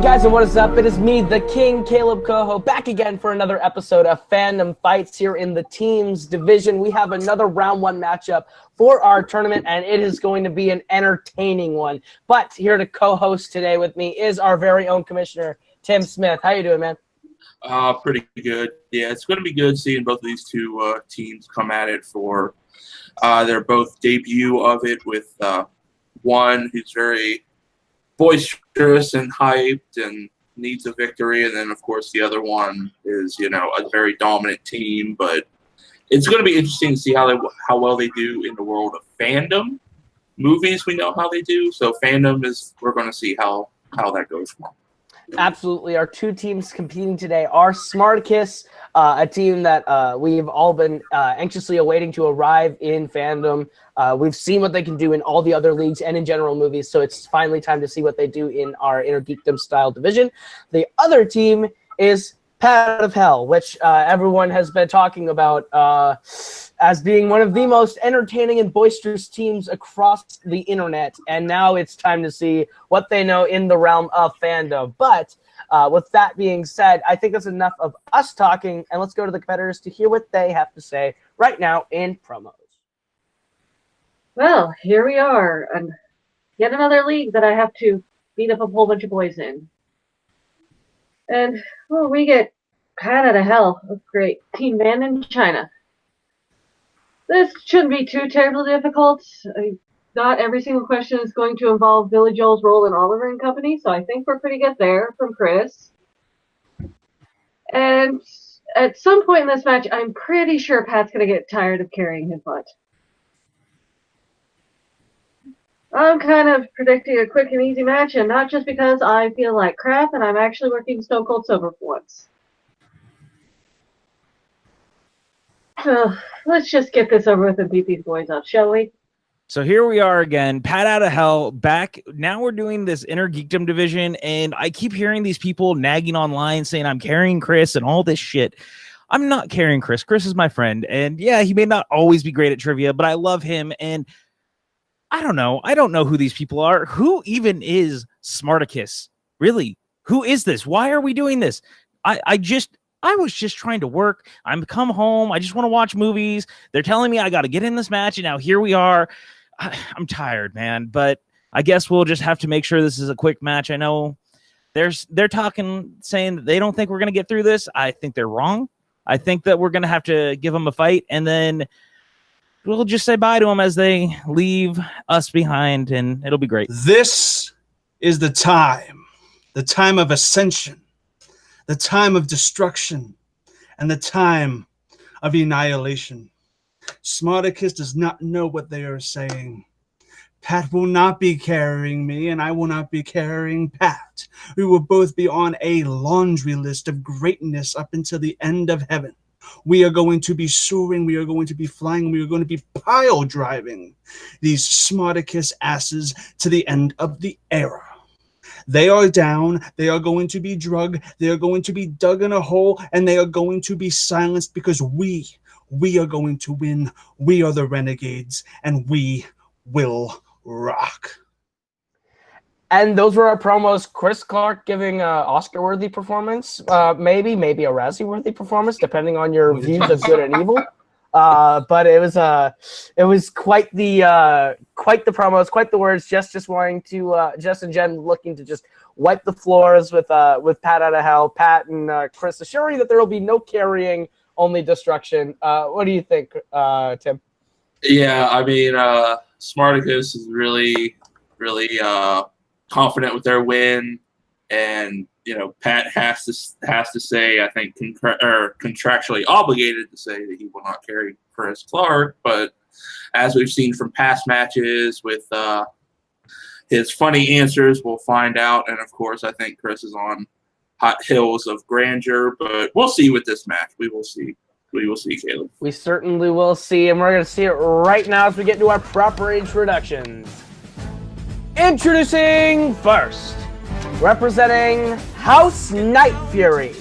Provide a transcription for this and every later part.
guys, and what is up? It is me, the King, Caleb Coho, back again for another episode of Fandom Fights here in the teams division. We have another round one matchup for our tournament, and it is going to be an entertaining one. But here to co-host today with me is our very own commissioner, Tim Smith. How you doing, man? Pretty good. Yeah, it's going to be good seeing both of these two teams come at it for their both debut of it, with one who's very boisterous and hyped and needs a victory, and then of course the other one is, you know, a very dominant team. But it's going to be interesting to see how well they do in the world of fandom. Movies, we know how they do, so fandom is, we're going to see how that goes for them. Absolutely. Our two teams competing today are Smartacus, a team that we've all been anxiously awaiting to arrive in fandom. We've seen what they can do in all the other leagues and in general movies, so it's finally time to see what they do in our Inner Geekdom style division. The other team is Pat Out of Hell, which everyone has been talking about as being one of the most entertaining and boisterous teams across the internet. And now it's time to see what they know in the realm of fandom. But with that being said, I think that's enough of us talking, and let's go to the competitors to hear what they have to say right now in promos. Well, here we are, and yet another league that I have to beat up a whole bunch of boys in. And, well, we get Pat Out of Hell, a great team band in China. This shouldn't be too terribly difficult. Not every single question is going to involve Billy Joel's role in Oliver and Company, so I think we're pretty good there from Chris. And at some point in this match, I'm pretty sure Pat's going to get tired of carrying his butt. I'm kind of predicting a quick and easy match, and not just because I feel like crap and I'm actually working stone cold sober for once. So let's just get this over with and beat these boys up, shall we? So here we are again, Pat Out of Hell, back. Now we're doing this Inner Geekdom division, and I keep hearing these people nagging online saying I'm carrying Chris and all this shit. I'm not carrying Chris. Chris is my friend, and yeah, he may not always be great at trivia, but I love him, and I don't know. I don't know who these people are. Who even is Smartacus? Really? Who is this? Why are we doing this? I was just trying to work. I'm come home. I just want to watch movies. They're telling me I got to get in this match, and now here we are. I'm tired, man, but I guess we'll just have to make sure this is a quick match. I know they're talking, saying that they don't think we're going to get through this. I think they're wrong. I think that we're going to have to give them a fight, and then we'll just say bye to them as they leave us behind, and it'll be great. This is the time of ascension, the time of destruction, and the time of annihilation. Smartacus does not know what they are saying. Pat will not be carrying me, and I will not be carrying Pat. We will both be on a laundry list of greatness up until the end of heaven. We are going to be soaring, we are going to be flying, we are going to be pile driving these Smartacus asses to the end of the era. They are down, they are going to be drugged, they are going to be dug in a hole, and they are going to be silenced because we are going to win. We are the Renegades, and we will rock. And those were our promos. Chris Clark giving an Oscar-worthy performance, maybe a Razzie-worthy performance, depending on your views of good and evil. But it was quite the promos, quite the words. Just wanting to, Jess and Jen looking to just wipe the floors with Pat Out of Hell. Pat and Chris assuring that there will be no carrying, only destruction. What do you think, Tim? Yeah, I mean, Smartacus is really confident with their win, and you know, Pat has to say, I think, contractually obligated to say that he will not carry Chris Clark. But as we've seen from past matches with his funny answers, we'll find out. And of course, I think Chris is on hot hills of grandeur, but we'll see with this match. We will see. We will see, Caleb. We certainly will see, and we're going to see it right now as we get to our proper introductions. Introducing first, representing House Nightfury,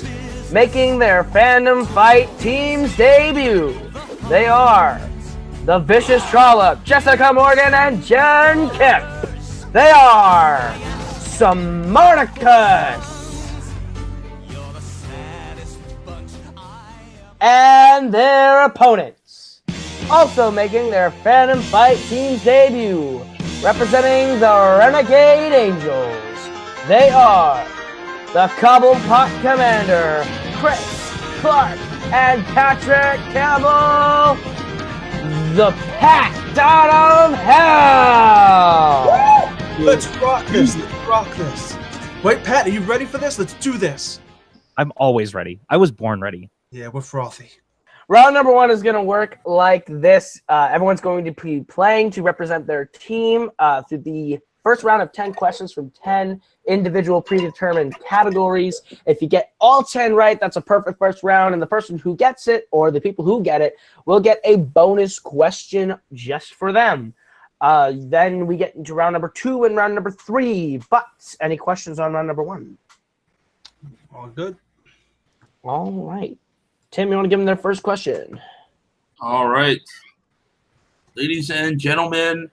making their Fandom Fight team's debut. They are the Vicious Trollop, Jessica Morgan, and Jen Kempe. They are Smartacus. and their opponents. Also making their Fandom Fight team's debut, representing the Renegade Angels, they are the Cobblepot Commander, Chris, Clark, and Patrick Campbell, the Pact out of Hell! Let's rock this. Let's rock this. Wait, Pat, are you ready for this? Let's do this. I'm always ready. I was born ready. Yeah, we're frothy. Round number 1 is going to work like this. Everyone's going to be playing to represent their team through the first round of 10 questions from 10 individual predetermined categories. If you get all 10 right, that's a perfect first round, and the person who gets it, or the people who get it, will get a bonus question just for them. Then we get into round number 2 and round number 3. But any questions on round number 1? All good. All right. Tim, you want to give them their first question? All right. Ladies and gentlemen,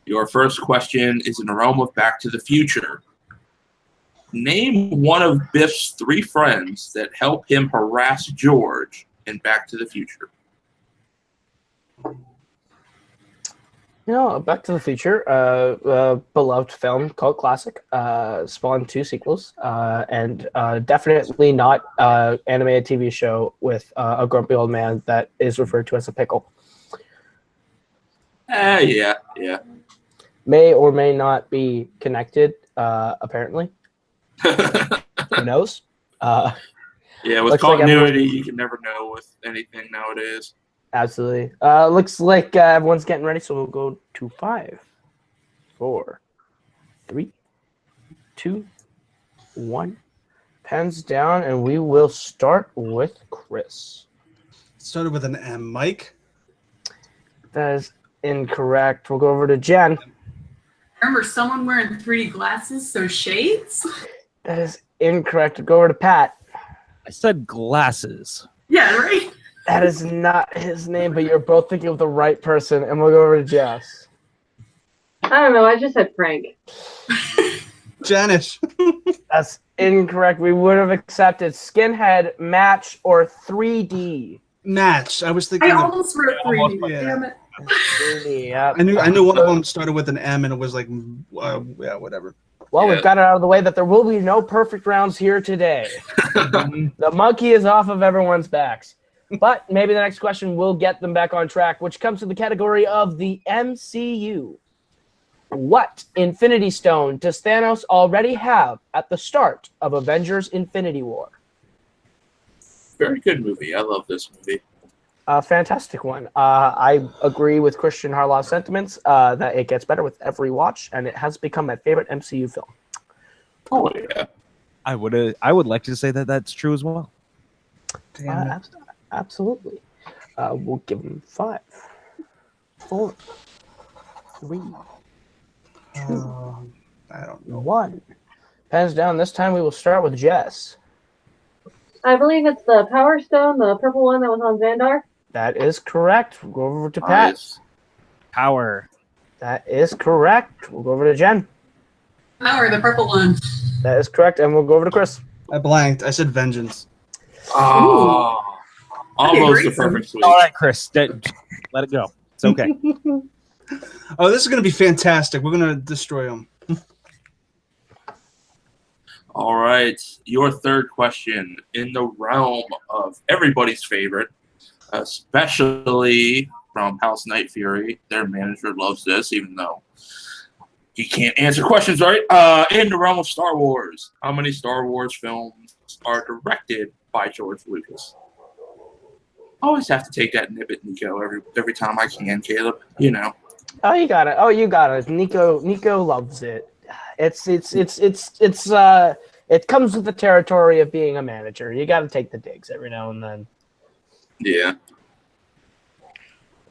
your first question is in the realm of Back to the Future. Name one of Biff's 3 friends that help him harass George in Back to the Future. Back to the Future, beloved film, cult classic, spawned 2 sequels, and definitely not animated TV show with a grumpy old man that is referred to as a pickle. Yeah. May or may not be connected, apparently. Who knows? Yeah, with continuity, you can never know with anything nowadays. Absolutely. Looks like everyone's getting ready, so we'll go to 5, 4, 3, 2, 1. Pens down, and we will start with Chris. Started with an M. Mike? That is incorrect. We'll go over to Jen. Remember someone wearing 3D glasses, so shades? That is incorrect. We'll go over to Pat. I said glasses. Yeah, right? That is not his name, but you're both thinking of the right person, and we'll go over to Jess. I don't know. I just said Frank. Janice. That's incorrect. We would have accepted Skinhead, Match, or 3D. Match. I was thinking. I almost wrote 3D. Yeah. Damn it. 3D, yeah. I knew one of them started with an M, and it was like, yeah, whatever. Well, Yeah. we've got it out of the way that there will be no perfect rounds here today. The monkey is off of everyone's backs. But maybe the next question will get them back on track, which comes to the category of the MCU. What Infinity Stone does Thanos already have at the start of Avengers Infinity War? Very good movie. I love this movie. A fantastic one. I agree with Christian Harlow's sentiments that it gets better with every watch, and it has become my favorite MCU film. Oh, yeah. I would like to say that that's true as well. Damn it. Absolutely. We'll give him 5, 4, 3, 2, I don't know. 1. Pens down. This time we will start with Jess. I believe it's the Power Stone, the purple one that was on Xandar. That is correct. We'll go over to Pat. Nice. Power. That is correct. We'll go over to Jen. Power, the purple one. That is correct. And we'll go over to Chris. I blanked. I said vengeance. Oh, almost the Great. perfect sweep. All right, Chris. Let it go. It's okay. Oh, this is going to be fantastic. We're going to destroy them. All right, your third question in the realm of everybody's favorite, especially from House Nightfury. Their manager loves this, even though he can't answer questions right. In the realm of Star Wars, how many Star Wars films are directed by George Lucas? Always have to take that nib at Nico every time I can, Caleb. You know. Oh, you got it. Nico loves it. It comes with the territory of being a manager. You got to take the digs every now and then. Yeah.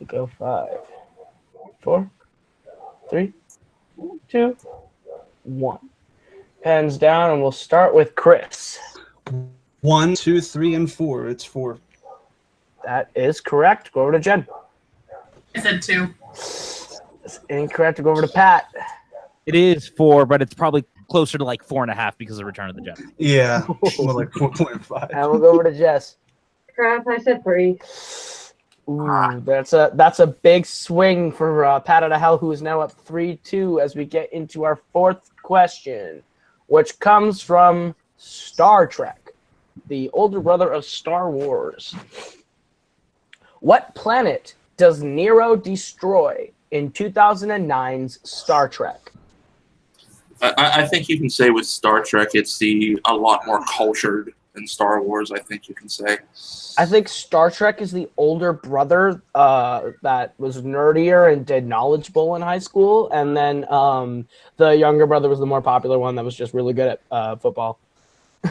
Go 5, 4, 3, 2, 1. Pens down, and we'll start with Chris. 1, 2, 3, and 4. It's 4. That is correct. Go over to Jen. I said 2. That's incorrect. Go over to Pat. It is 4, but it's probably closer to like 4.5 because of Return of the Jedi. Yeah. More like 4.5. And we'll go over to Jess. Crap, I said 3. Ooh, that's a big swing for Pat out of Hell, who is now up 3-2 as we get into our fourth question, which comes from Star Trek, the older brother of Star Wars. What planet does Nero destroy in 2009's Star Trek? I think you can say with Star Trek, it's a lot more cultured than Star Wars. I think you can say. I think Star Trek is the older brother that was nerdier and did knowledgeable in high school, and then the younger brother was the more popular one that was just really good at football.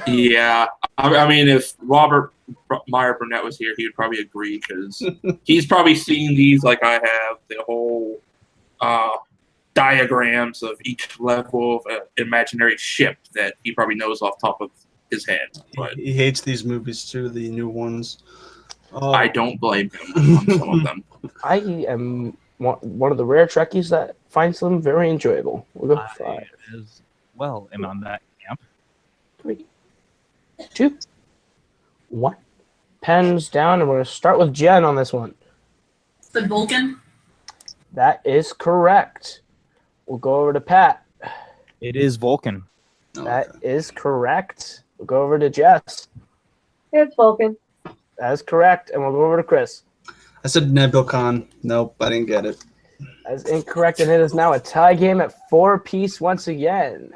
Yeah, I mean, if Robert Meyer Burnett was here, he would probably agree because he's probably seen these like I have, the whole diagrams of each level of an imaginary ship that he probably knows off the top of his head. But He hates these movies too, the new ones. Oh. I don't blame him on some of them. I am one of the rare Trekkies that finds them very enjoyable. We'll go 5. As well, am on that camp. 3, 2, 1. Pens down, and we're going to start with Jen on this one. The Vulcan. That is correct. We'll go over to Pat. It is Vulcan. That is correct. We'll go over to Jess. It's Vulcan. That is correct. And we'll go over to Chris. I said Nebulcon. Nope, I didn't get it. That is incorrect, and it is now a tie game at 4-piece once again.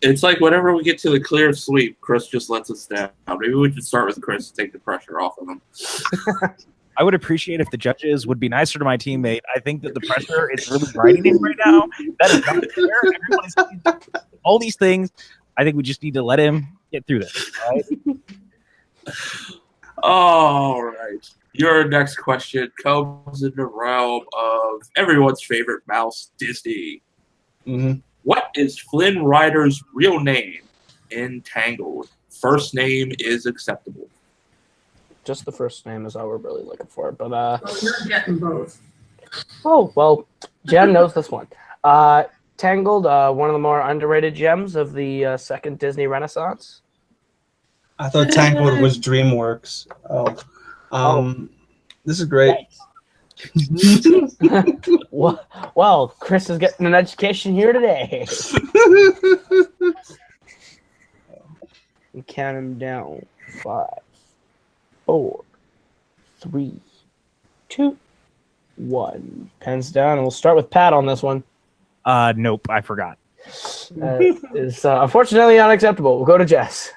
It's like whenever we get to the clear sweep, Chris just lets us down. Maybe we should start with Chris to take the pressure off of him. I would appreciate if the judges would be nicer to my teammate. I think that the pressure is really riding him right now. That is not fair. Everybody's saying all these things. I think we just need to let him get through this. Right? All right. Your next question comes in the realm of everyone's favorite mouse, Disney. Mm-hmm. What is Flynn Rider's real name in Tangled? First name is acceptable. Just the first name is all we're really looking for. But Well, you're getting both. oh, well, Jen knows this one. Tangled, one of the more underrated gems of the second Disney Renaissance. I thought Tangled was DreamWorks. This is great. Well, Chris is getting an education here today. And count him down. 5, 4, 3, 2, 1. Pens down, and we'll start with Pat on this one. Nope, I forgot. It's unfortunately unacceptable. We'll go to Jess.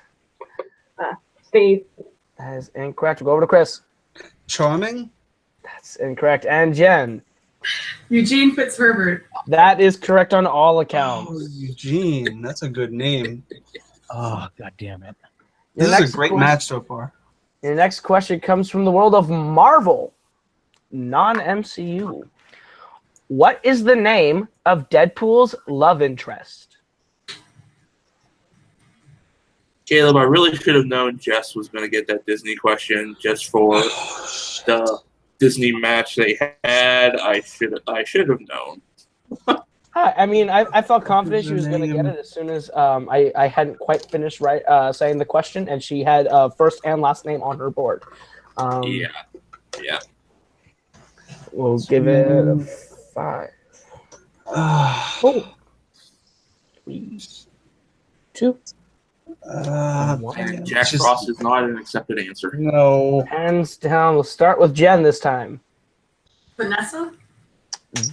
Steve. That is incorrect. We'll go over to Chris. Charming? That's incorrect. And Jen. Eugene Fitzherbert. That is correct on all Oh, accounts. Eugene. That's a good name. Oh, god damn it. Your This is next a great question- match so far. Your next question comes from the world of Marvel, non-MCU. What is the name of Deadpool's love interest? Caleb, I really should have known Jess was going to get that Disney question just for the Disney match they had. I should have known. I mean, I felt confident she What is was her going to get name? it as soon as I hadn't quite finished saying the question, and she had first and last name on her board. Yeah. We'll give it a 5, 4, 3, 2, 1. Jack Frost is not an accepted answer. No. Hands down. We'll start with Jen this time. Vanessa?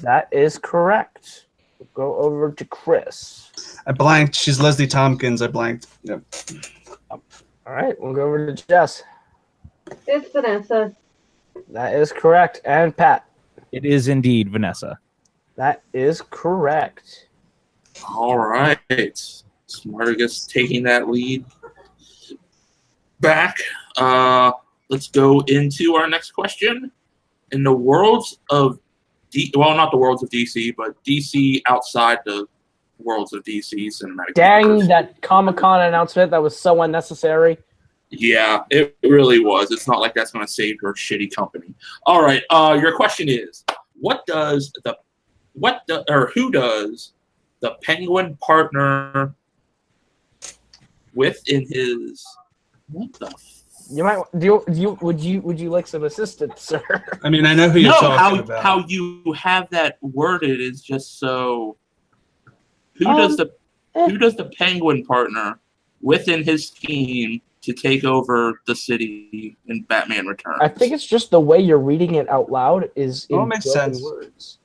That is correct. We'll go over to Chris. I blanked. She's Leslie Tompkins. I blanked. Yep. All right, we'll go over to Jess. It's Vanessa. That is correct. And Pat. It is indeed Vanessa. That is correct. All right. Smartacus taking that lead back. Let's go into our next question. In the worlds of not the worlds of DC, but DC outside the worlds of DC cinematic Dang, universe. that Comic-Con announcement, that was so unnecessary. Yeah, it really was. It's not like that's going to save your shitty company. All right. Your question is, who does the Penguin partner with in his, what the You might would you like some assistance, sir? I mean, I know who you're talking about. How you have that worded is just so. Who does the Penguin partner within his team to take over the city in Batman Returns? I think it's just the way you're reading it out loud is in makes broken sense. words.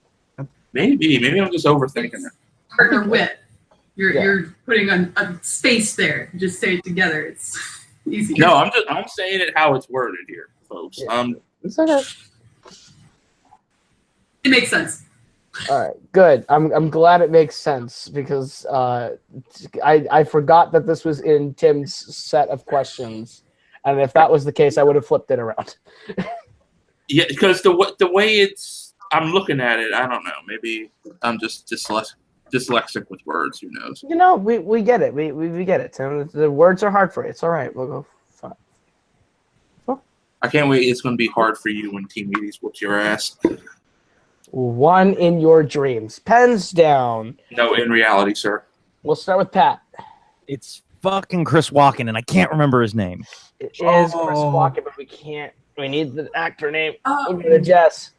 Maybe I'm just overthinking it. Partner with. You're putting a space there. Just say it together. It's easy. No, I'm saying it how it's worded here, folks. Yeah. It's okay. It makes sense. All right, good. I'm glad it makes sense because I forgot that this was in Tim's set of questions, and if that was the case, I would have flipped it around. Yeah, because the way I'm looking at it, I don't know. Maybe I'm just dyslexic with words. Who knows? You know, we get it. We get it, Tim. The words are hard for you. It's all right. We'll go. Fine. I can't wait. It's going to be hard for you when Team Edie's whoops your ass. One in your dreams. Pens down. No, in reality, sir. We'll start with Pat. It's fucking Chris Walken, and I can't remember his name. It is Chris Walken, but we can't. We need the actor name. We'll go to Jess.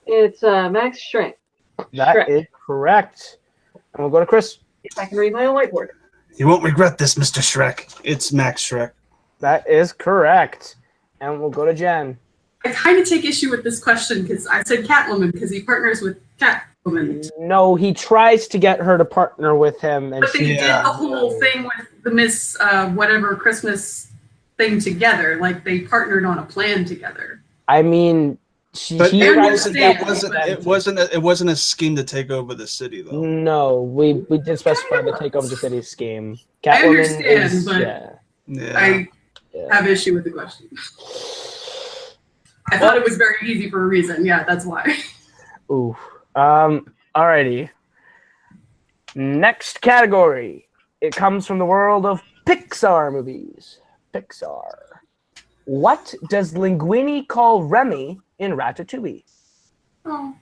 It's Max Schreck. That is correct. And we'll go to Chris. I can read my own whiteboard. You won't regret this, Mr. Shrek. It's Max Shrek. That is correct. And we'll go to Jen. I kind of take issue with this question because I said Catwoman because he partners with Catwoman. No, he tries to get her to partner with him. And But they did the whole thing with the Miss whatever Christmas thing together. Like they partnered on a plan together. I mean, it wasn't a scheme to take over the city though. No, we did specify the take over the city scheme. I Catwoman understand, but I have issue with the question. I thought it was very easy for a reason. Yeah, that's why. Ooh. Alrighty. Next category. It comes from the world of Pixar movies. Pixar. What does Linguini call Remy in Ratatouille? Oh.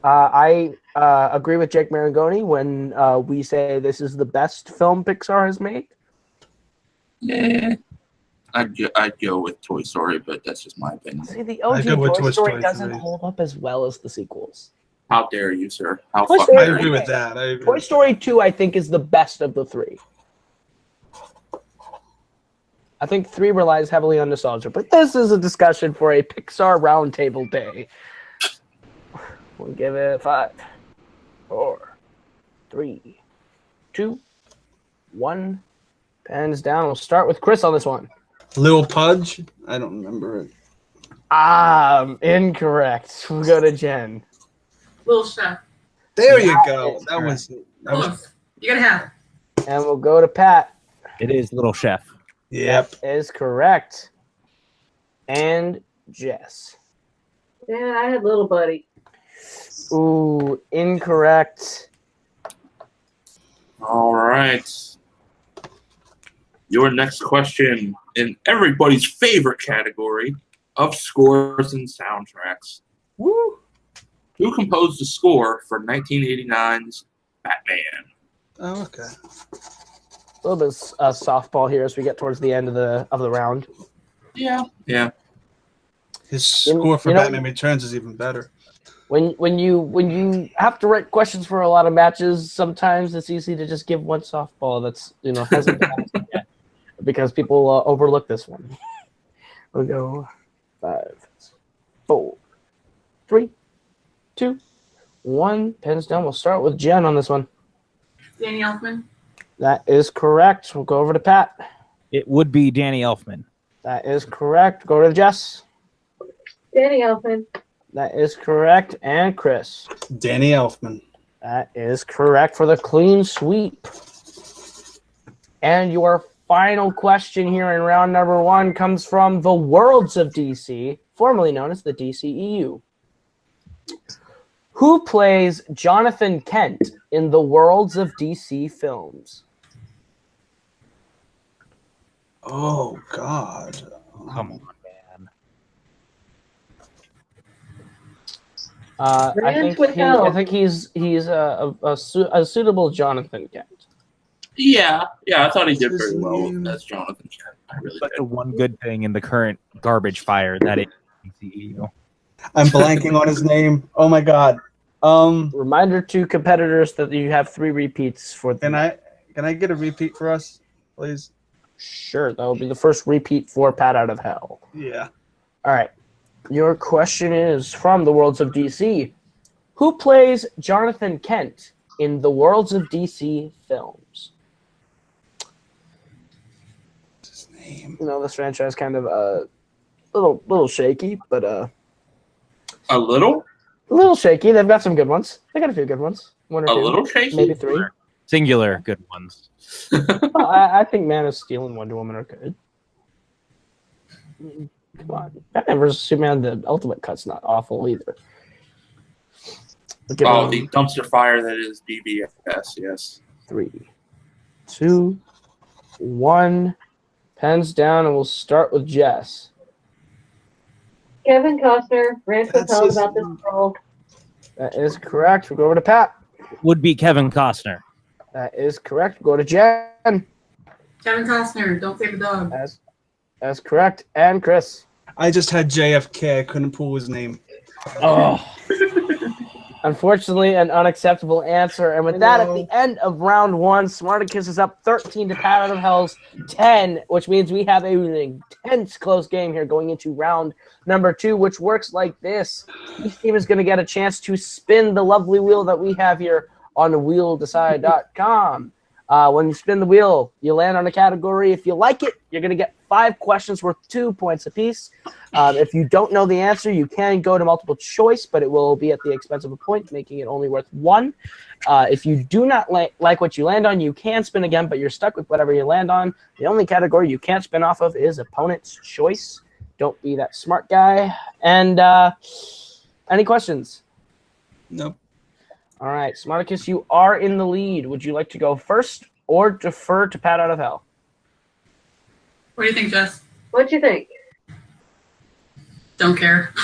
I agree with Jake Marangoni when we say this is the best film Pixar has made. Yeah. I'd go with Toy Story, but that's just my opinion. See, the OG Toy Story doesn't hold up as well as the sequels. How dare you, sir? How Toy fucking Story, dare I agree you? with that. Toy Story 2, I think, is the best of the three. I think 3 relies heavily on nostalgia, but this is a discussion for a Pixar roundtable day. We'll give it 5, 4, 3, 2, 1. Pens down. We'll start with Chris on this one. Lil Pudge? I don't remember it. Incorrect. We'll go to Jen. Little Chef. There you go. That was You gotta have it. And we'll go to Pat. It is Little Chef. Yep. That is correct. And Jess. Yeah, I had Little Buddy. Ooh, incorrect. All right. Your next question in everybody's favorite category of scores and soundtracks. Woo! Who composed the score for 1989's Batman? Oh, okay. A little bit of softball here as we get towards the end of the round. Yeah. His score for Batman Returns is even better. When you have to write questions for a lot of matches, sometimes it's easy to just give one softball that's hasn't been asked yet, because people overlook this one. We'll go 5, 4, 3, 2, 1. Pens down. We'll start with Jen on this one. Danny Elfman. That is correct. We'll go over to Pat. It would be Danny Elfman. That is correct. Go to Jess. Danny Elfman. That is correct. And Chris. Danny Elfman. That is correct for the clean sweep. And your final question here in round number 1 comes from the Worlds of DC, formerly known as the DCEU. Who plays Jonathan Kent in the Worlds of DC films? Oh, God. Come on, man. I think he's a suitable Jonathan Kent. Yeah, I thought he did very well as Jonathan Kent. I really But the did. one good thing in the current garbage fire that is CEO. I'm blanking on his name. Oh my god. Reminder to competitors that you have 3 repeats for the Can I get a repeat for us, please? Sure, that will be the first repeat for Pat Out of Hell. Yeah. All right. Your question is from the Worlds of DC. Who plays Jonathan Kent in the Worlds of DC films? What's his name? You know, this franchise kind of a little shaky, but A little? a little shaky. They've got some good ones. They got a few good ones. 1 or 2. A little shaky? Maybe 3. Singular good ones. Well, I think Man of Steel and Wonder Woman are good. Come on. Batman vs. Superman, the Ultimate Cut's not awful either. Oh, the dumpster fire that is BBS, yes. 3, 2, 1. Pens down, and we'll start with Jess. Kevin Costner, Rand That's Patel his- about this role. That is correct. We'll go over to Pat. Would be Kevin Costner. That is correct. We'll go to Jen. Kevin Costner, don't save the dog. That's correct. And Chris. I just had JFK. I couldn't pull his name. Oh, Unfortunately, an unacceptable answer. And with that, at the end of round 1, Smartacus is up 13 to Pat Out of Hell's 10, which means we have an intense close game here going into round number 2, which works like this. Each team is going to get a chance to spin the lovely wheel that we have here on wheeldecide.com. When you spin the wheel, you land on a category. If you like it, you're going to get 5 questions worth 2 points apiece. If you don't know the answer, you can go to multiple choice, but it will be at the expense of a point, making it only worth 1. If you do not like what you land on, you can spin again, but you're stuck with whatever you land on. The only category you can't spin off of is opponent's choice. Don't be that smart guy. And any questions? Nope. All right, Smartacus, you are in the lead. Would you like to go first or defer to Pat Out of Hell? What do you think, Jess? What'd you think? Don't care.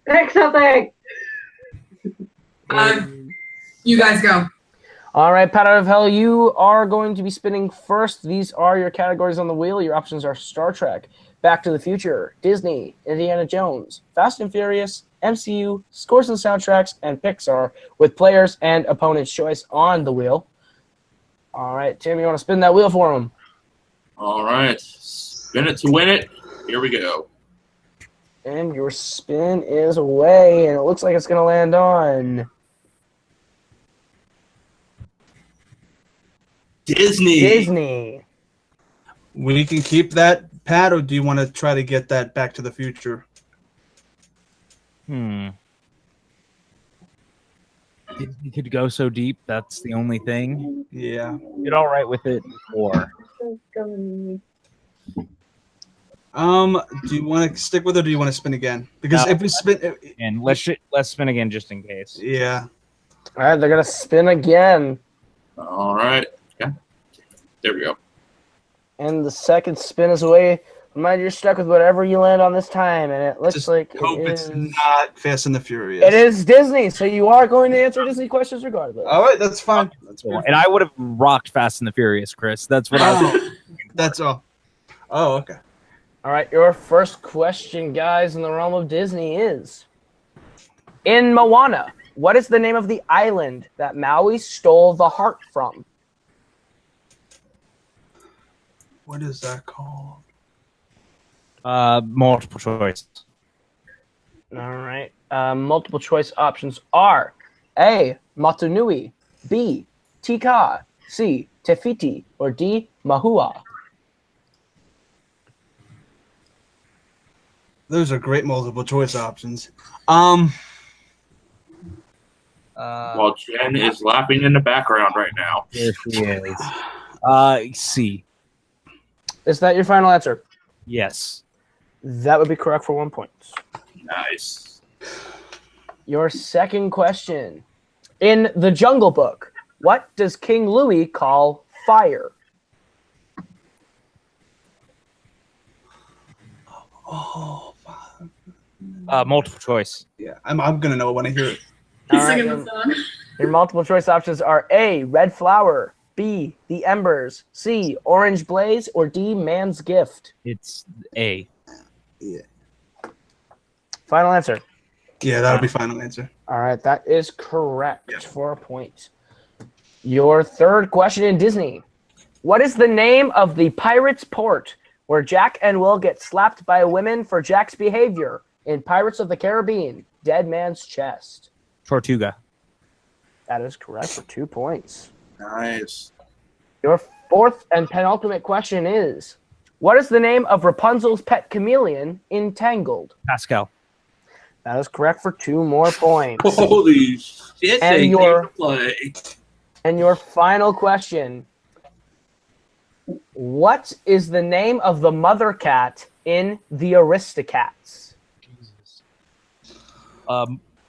Pick something! You guys go. All right, Pat Out of Hell, you are going to be spinning first. These are your categories on the wheel. Your options are Star Trek, Back to the Future, Disney, Indiana Jones, Fast and Furious, MCU, Scores and Soundtracks, and Pixar, with players and opponent's choice on the wheel. All right, Tim, you want to spin that wheel for him? All right. Spin it to win it. Here we go. And your spin is away, and it looks like it's going to land on Disney. We can keep that, Pat, or do you want to try to get that Back to the Future? You could go so deep. That's the only thing. Yeah. Did all right with it before. Do you want to stick with it, or do you want to spin again? Because No. if we spin, And let's spin again just in case. yeah. All right, they're going to spin again. All right. Yeah. There we go. And the second spin is away. Remind you're stuck with whatever you land on this time, and it looks Just like hope it it's is. not Fast and the Furious. It is Disney, so you are going to answer Disney questions regardless. All right, that's fine. That's good. And I would have rocked Fast and the Furious, Chris. That's what I was. Oh, that's all. Oh, okay. All right, your first question, guys, in the realm of Disney is: in Moana, what is the name of the island that Maui stole the heart from? What is that called? Multiple choice. All right. Multiple choice options are A, Motunui, B, Tika, C, Tefiti, or D, Mahua. Those are great multiple choice options. While Jen is laughing in the background right now. There she is. C. Is that your final answer? Yes. That would be correct for 1 point. Nice. Your second question. In the Jungle Book, what does King Louis call fire? Oh, fire. Multiple choice. Yeah, I'm gonna know when I hear it. He's All right, singing the song. Your multiple choice options are A, Red Flower, B, The Embers, C, Orange Blaze, or D, Man's Gift. It's A. Yeah, Final answer. yeah, that'll be final answer. All right, that is correct for a point. Your third question in Disney. What is the name of the Pirates Port where Jack and Will get slapped by women for Jack's behavior in Pirates of the Caribbean, Dead Man's Chest? Tortuga. That is correct for 2 points. Nice. Your fourth and penultimate question is, what is the name of Rapunzel's pet chameleon in Tangled? Pascal. That is correct for 2 more points. Holy shit! And they your- came to play. And your final question, what is the name of the mother cat in The Aristocats?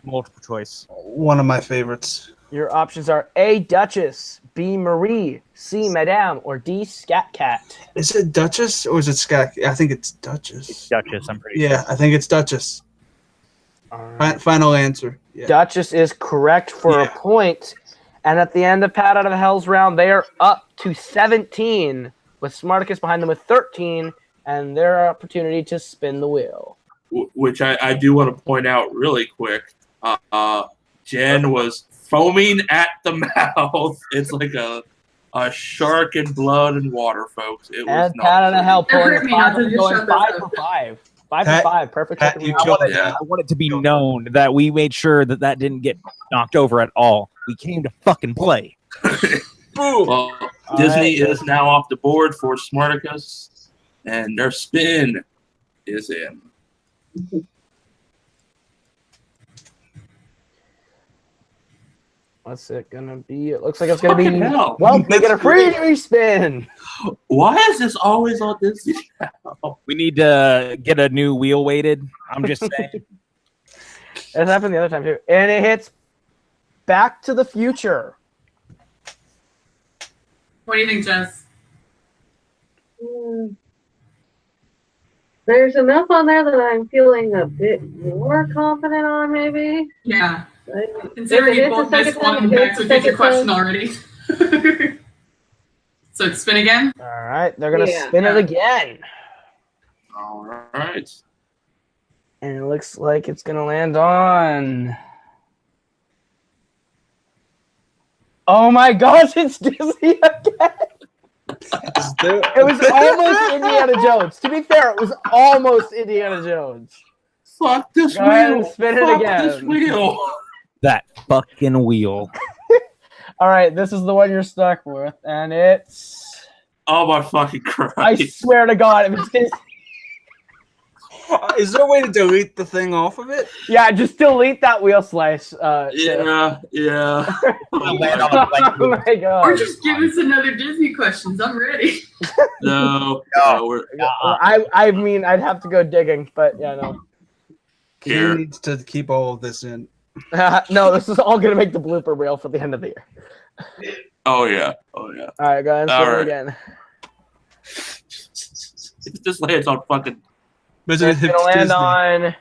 Multiple choice. One of my favorites. Your options are A, Duchess, B, Marie, C, Madame, or D, Scat Cat. Is it Duchess or is it Skak? I think it's Duchess. Duchess, I'm pretty Yeah, I think it's Duchess. All right. Final answer. Yeah. Duchess is correct for a point. And at the end of Pat Out of Hell's round, they are up to 17 with Smartacus behind them with 13 and their opportunity to spin the wheel. Which I do want to point out really quick. Jen was foaming at the mouth. It's like a shark in blood and water, folks. It was And Pat Out of Hell That hurt pulling me not to just going shut this 5 up. for 5. 5 Pat- for 5. Perfect. Pat, second you round. killed it. Yeah. I want it to be known that we made sure that that didn't get knocked over at all. We came to fucking play. Well, Disney is now off the board for Smartacus, and their spin is in. What's it gonna be? It looks like it's gonna be. Fucking hell. Well, they get a That's free great. spin. Why is this always on Disney now? We need to get a new wheel weighted. I'm just saying. It happened the other time too, and it hits Back to the Future. What do you think, Jess? There's enough on there that I'm feeling a bit more confident on, maybe. Yeah. But Considering if you it is both the missed second time, one if back it's to the the future second question time- already. So it's spin again? All right, they're gonna Yeah. spin it again, All right. and it looks like it's gonna land on. Oh my gosh, it's Disney again. It was almost Indiana Jones. To be fair, it was almost Indiana Jones. Fuck this Go ahead and wheel. spin it Fuck again. this wheel. That fucking wheel. All right, this is the one you're stuck with, and it's. Oh my fucking Christ. I swear to God, if it's Disney. Is there a way to delete the thing off of it? Yeah, just delete that wheel slice. Yeah. Oh my God. Or just give us another Disney questions. I'm ready. No. I mean, I'd have to go digging, but yeah, no. He Here. needs to keep all of this in. No, this is all gonna make the blooper reel for the end of the year. Oh yeah. Oh yeah. All right, go ahead and All spin it right. again. It just lands on fucking Resident It's gonna land Disney. on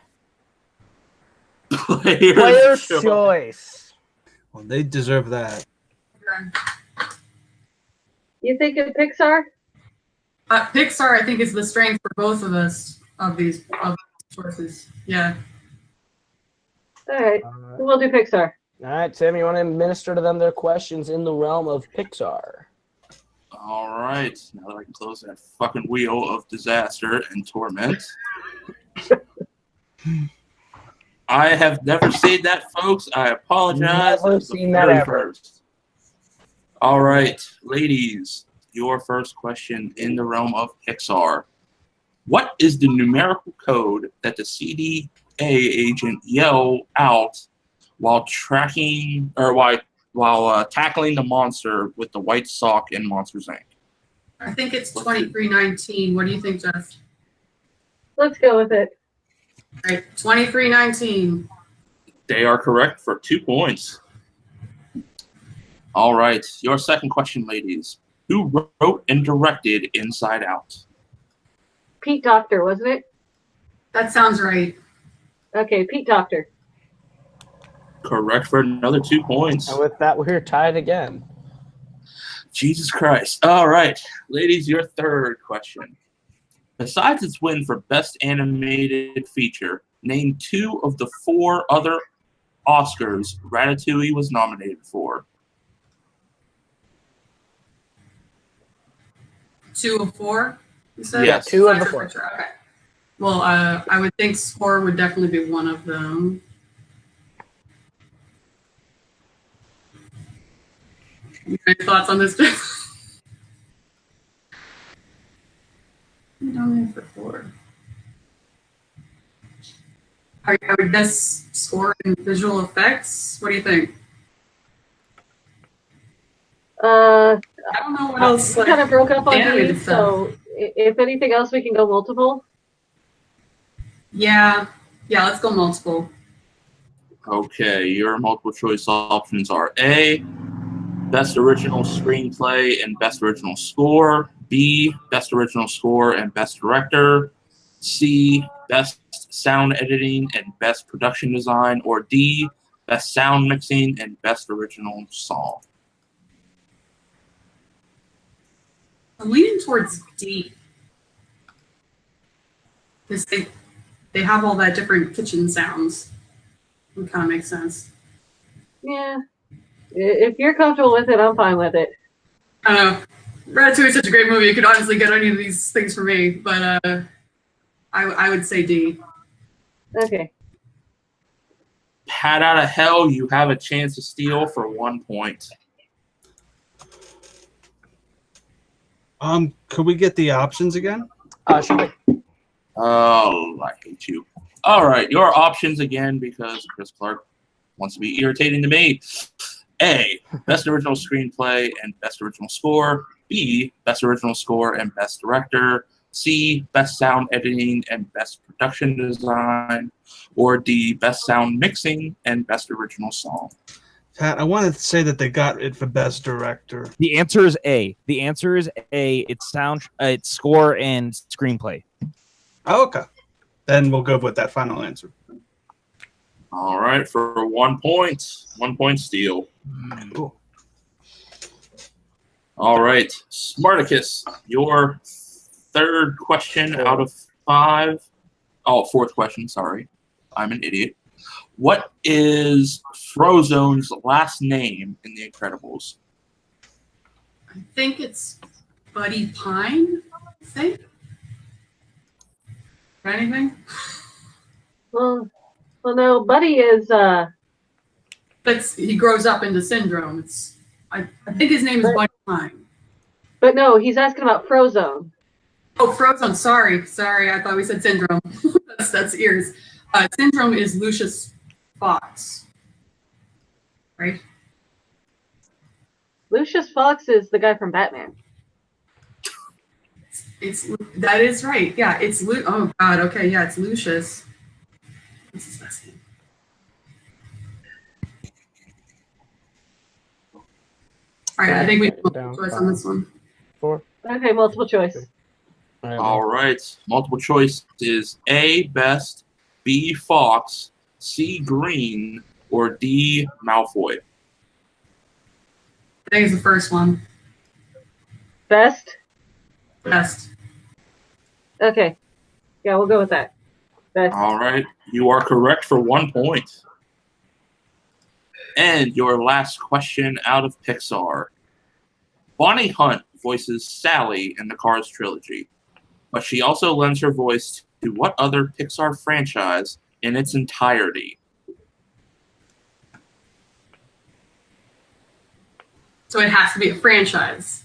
player's player's choice. choice. Well, they deserve that. You think of Pixar? Pixar, I think, is the strength for both of us of these choices. Yeah. All right, All right. we'll do Pixar. Tim, you want to administer to them their questions in the realm of Pixar? All right. Now that I can close that fucking wheel of disaster and torment. I have never seen that, folks. I apologize. Never It's the seen that very ever. first. All right, ladies. Your first question in the realm of Pixar. What is the numerical code that the CDA agent yelled out while tracking or while tackling the monster with the white sock in Monsters Inc.? I think it's 2319. What do you think, Jess? Let's go with it. All right, 2319. They are correct for 2 points. All right, your second question, ladies. Who wrote and directed Inside Out? Pete Docter, wasn't it? That sounds right. Okay, Pete Doctor. Correct for another 2 points. And with that, we're tied again. Jesus Christ. All right, ladies, your third question. Besides its win for Best Animated Feature, name 2 of the 4 other Oscars Ratatouille was nominated for. 2 of 4, you said? Yes. 2 of the Besides 4. picture, okay. Well, I would think score would definitely be one of them. Any thoughts on this? Nominated for 4. I would guess score and visual effects. What do you think? I don't know what else. We kind of broke up on animated these, stuff. so if anything else, we can go multiple. Yeah, let's go multiple. Okay, your multiple choice options are A, Best Original Screenplay and Best Original Score, B, Best Original Score and Best Director, C, Best Sound Editing and Best Production Design, or D, Best Sound Mixing and Best Original Song. I'm leaning towards D. Because they have all that different kitchen sounds. It kind of makes sense. Yeah. If you're comfortable with it, I'm fine with it. I don't know. Ratatouille is such a great movie. You could honestly get any of these things for me, but I would say D. Okay. Pat out of hell, you have a chance to steal for 1 point. Could we get the options again? Sure. Oh, I hate you. All right, your options again, because Chris Clark wants to be irritating to me. A, Best Original Screenplay and Best Original Score. B, Best Original Score and Best Director. C, Best Sound Editing and Best Production Design. Or D, Best Sound Mixing and Best Original Song. Pat, I wanted to say that they got it for Best Director. The answer is A. The answer is A. It's sound, it's score and screenplay. Oh, okay. Then we'll go with that final answer. All right, for 1 point. 1 point steal. Cool. All right, Smartacus, your third question out of 5. Oh, fourth question, sorry. I'm an idiot. What is Frozone's last name in The Incredibles? I think it's Buddy Pine, I think. Got anything? Well, no, Buddy is, He grows up into Syndrome. I think his name is Buddy Pine. but no, he's asking about Frozone. Oh, Frozone. Sorry. I thought we said Syndrome. that's ears. Syndrome is Lucius Fox, right? Lucius Fox is the guy from Batman. That is right. Yeah, it's oh God. Okay, yeah, it's Lucius. What's his last name? All right, I think we have multiple choice on this one. 4. Okay, multiple choice. All right, multiple choice is A, Best, B, Fox, C, Green, or D, Malfoy. I think it's the first one. Best? Best. Okay. Yeah, we'll go with that. Best. All right, you are correct for 1 point. And your last question out of Pixar. Bonnie Hunt voices Sally in the Cars trilogy, but she also lends her voice to what other Pixar franchise in its entirety? So it has to be a franchise.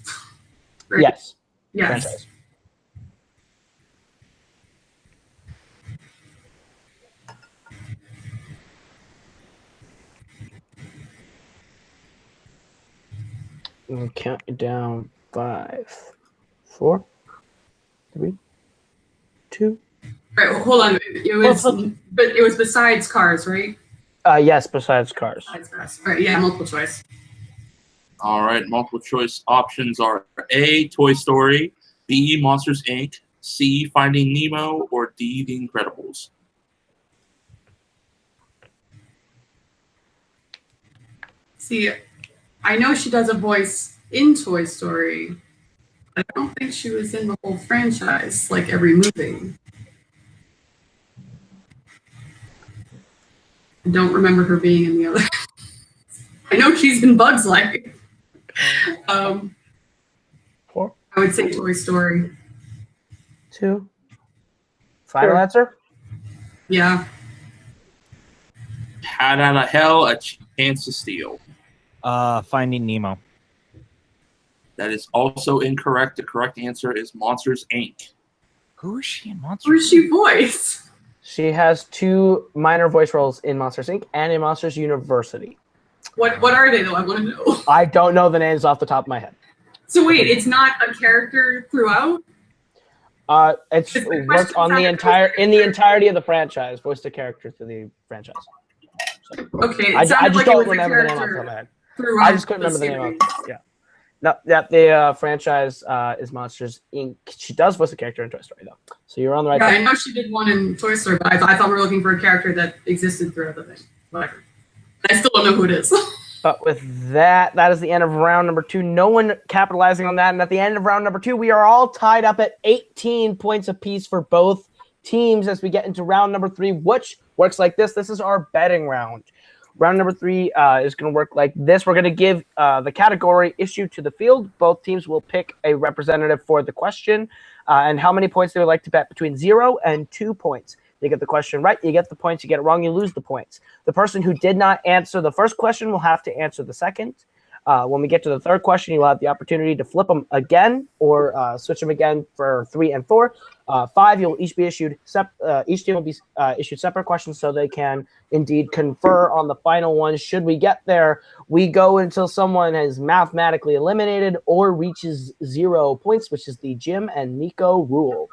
Right? Yes. Yes. Franchise. We'll count it down. 5, 4, 3, 2. Right, well, hold on. It was besides Cars, right? Yes, besides Cars. Besides Cars. All right, yeah, multiple choice. All right, multiple choice options are A, Toy Story, B, Monsters, Inc., C, Finding Nemo, or D, The Incredibles. See, I know she does a voice in Toy Story. I don't think she was in the whole franchise, like every movie. I don't remember her being in the other. I know she's in Bug's Life. 4, I would say Toy Story. 2. Final Sure. answer? Yeah. Hat Out of Hell, A Chance to Steal. Finding Nemo. That is also incorrect. The correct answer is Monsters, Inc. Who is she in Monsters? Where's she voice? She has 2 minor voice roles in Monsters Inc. and in Monsters University. What are they, though? I want to know. I don't know the names off the top of my head. So wait, it's not a character throughout? It's Is the worked question on the how to entire voice in the character? entirety of the franchise. Voiced a character through the franchise. Okay, I it just sounded like it don't was a remember the name off the top of character my head. throughout I just couldn't the remember the name series. of. Yeah. No, the franchise is Monsters Inc. She does voice a character in Toy Story though, so you're on the right Yeah, I track. know she did one in Toy Story, but I thought we were looking for a character that existed throughout the thing. Whatever. I still don't know who it is. But with that is the end of round number 2. No one capitalizing on that. And at the end of round number 2, we are all tied up at 18 points apiece for both teams as we get into round number 3, which works like this. This is our betting round. Round number 3 is going to work like this. We're going to give the category issue to the field. Both teams will pick a representative for the question and how many points they would like to bet between 0 and 2 points. You get the question right, you get the points. You get it wrong, you lose the points. The person who did not answer the first question will have to answer the second. When we get to the third question, you will have the opportunity to flip them again or switch them again for 3 and 4. 5, you'll each be issued. Each team will be issued separate questions so they can indeed confer on the final one. Should we get there, we go until someone is mathematically eliminated or reaches 0 points, which is the Jim and Nico rule.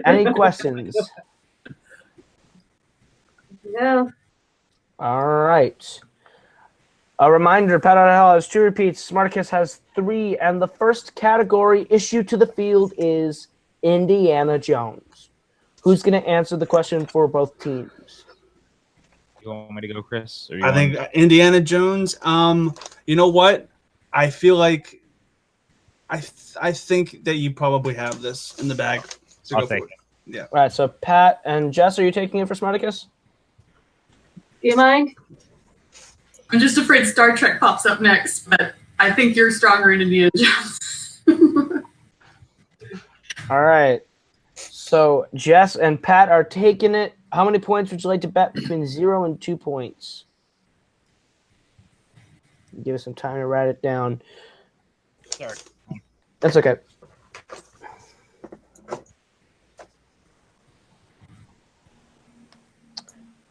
Any questions? No. All right. A reminder, Pat Out of Hell has 2 repeats. Smartacus has 3. And the first category issued to the field is Indiana Jones. Who's going to answer the question for both teams? You want me to go, Chris? Or you I want- think Indiana Jones. You know what? I feel like I think that you probably have this in the bag. So I'll go for take it. Yeah. All right, so Pat and Jess, are you taking it for Smartacus? Do you mind? I'm just afraid Star Trek pops up next, but I think you're stronger in Indiana Jones. All right. So Jess and Pat are taking it. How many points would you like to bet between 0 and 2 points? Give us some time to write it down. Sorry. That's okay.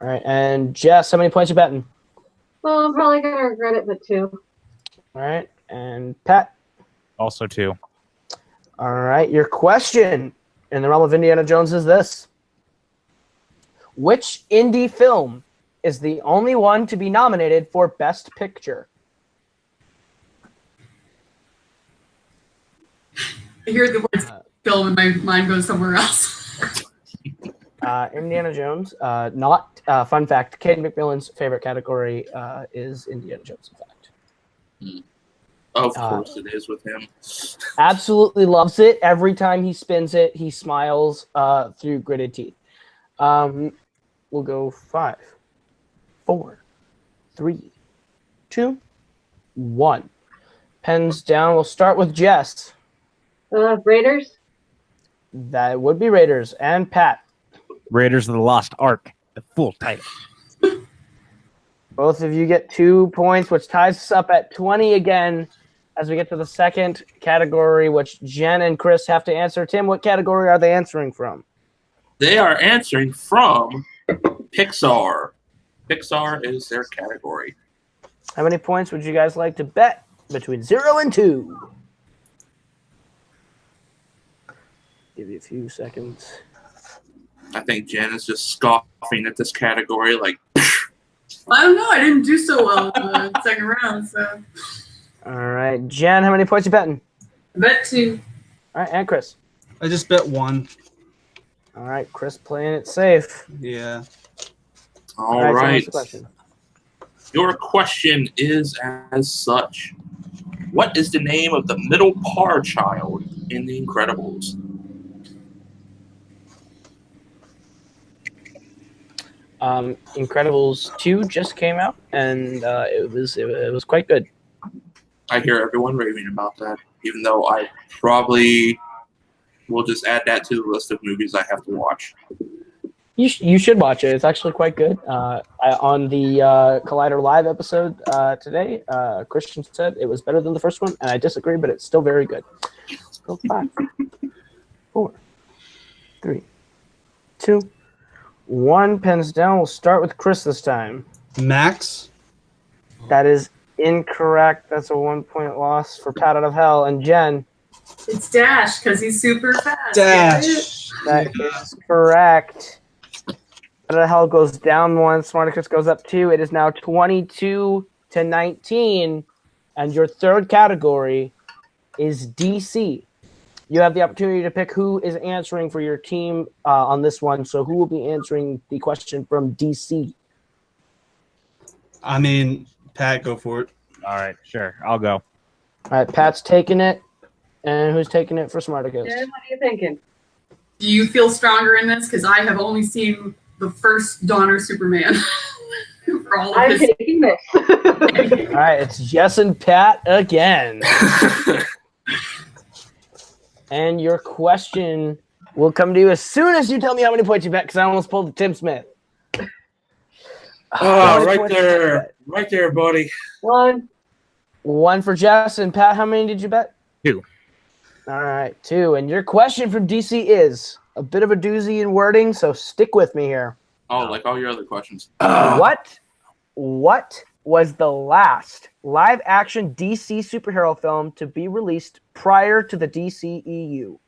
All right, and Jess, how many points you betting? Well, I'm probably going to regret it, but 2. All right, and Pat? Also 2. All right, your question in the realm of Indiana Jones is this. Which indie film is the only one to be nominated for Best Picture? I hear the words film and my mind goes somewhere else. Indiana Jones, not. Fun fact, Caden McMillan's favorite category is Indiana Jones, in fact. Of course it is with him. Absolutely loves it. Every time he spins it, he smiles through gritted teeth. We'll go 5, 4, 3, 2, 1. Pens down. We'll start with Jess. Raiders? That would be Raiders. And Pat. Raiders of the Lost Ark, the full title. Both of you get 2 points, which ties us up at 20 again as we get to the second category, which Jen and Chris have to answer. Tim, what category are they answering from? They are answering from Pixar. Pixar is their category. How many points would you guys like to bet between 0 and 2? Give you a few seconds. I think Jen is just scoffing at this category like, I don't know. I didn't do so well in the second round, so. All right. Jen, how many points you betting? I bet 2. All right. And Chris? I just bet 1. All right. Chris playing it safe. Yeah. all so right. what's the question? Your question is as such. What is the name of the middle par child in The Incredibles? Incredibles 2 just came out, and it was quite good. I hear everyone raving about that, even though I probably will just add that to the list of movies I have to watch. You should watch it. It's actually quite good. On the Collider Live episode today, Christian said it was better than the first one, and I disagree, but it's still very good. Go 5, 4, 3, 2, 1. Pens down. We'll start with Chris this time. Max? That is incorrect. That's a 1-point loss for Pat Out of Hell. And Jen? It's Dash, because he's super fast. Dash. That is correct. Pat Out of Hell goes down 1. Smartacus goes up 2. It is now 22-19. And your third category is DC. You have the opportunity to pick who is answering for your team on this one. So who will be answering the question from DC? I mean, Pat, go for it. All right, sure. I'll go. All right, Pat's taking it. And who's taking it for Smartacus? Jen, what are you thinking? Do you feel stronger in this? Because I have only seen the first Donner Superman. For all of I'm his... taking this. All right, it's Jess and Pat again. And your question will come to you as soon as you tell me how many points you bet, because I almost pulled a Tim Smith. Oh, right there. Right there, buddy. 1. 1 for Jess. And Pat, how many did you bet? 2. All right, 2. And your question from DC is a bit of a doozy in wording, so stick with me here. Oh, like all your other questions. What was the last live-action DC superhero film to be released prior to the DCEU?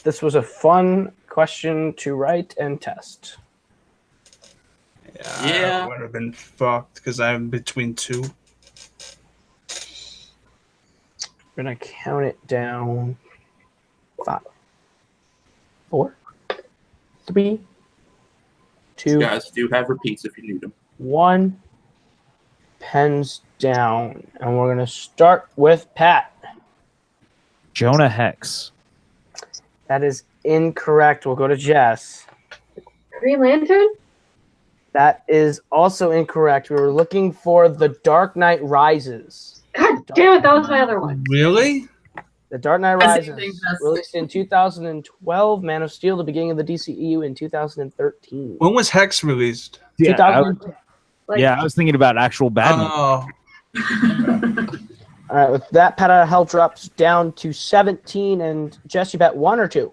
This was a fun question to write and test. Yeah. I would have been fucked because I'm between 2. We're going to count it down. 5, 4, 3, 2, You guys do have repeats if you need them. 1. Pens down. And we're going to start with Pat. Jonah Hex. That is incorrect. We'll go to Jess. Green Lantern? That is also incorrect. We were looking for The Dark Knight Rises. God damn it, that was my other one. Really? The Dark Knight That's the Rises, thing, that's- released in 2012. Man of Steel, the beginning of the DCEU in 2013. When was Hex released? Yeah, 2010. I was thinking about actual Batman. Oh, All right, with that, Pat Out of Hell drops down to 17. And Jess, you bet 1 or 2?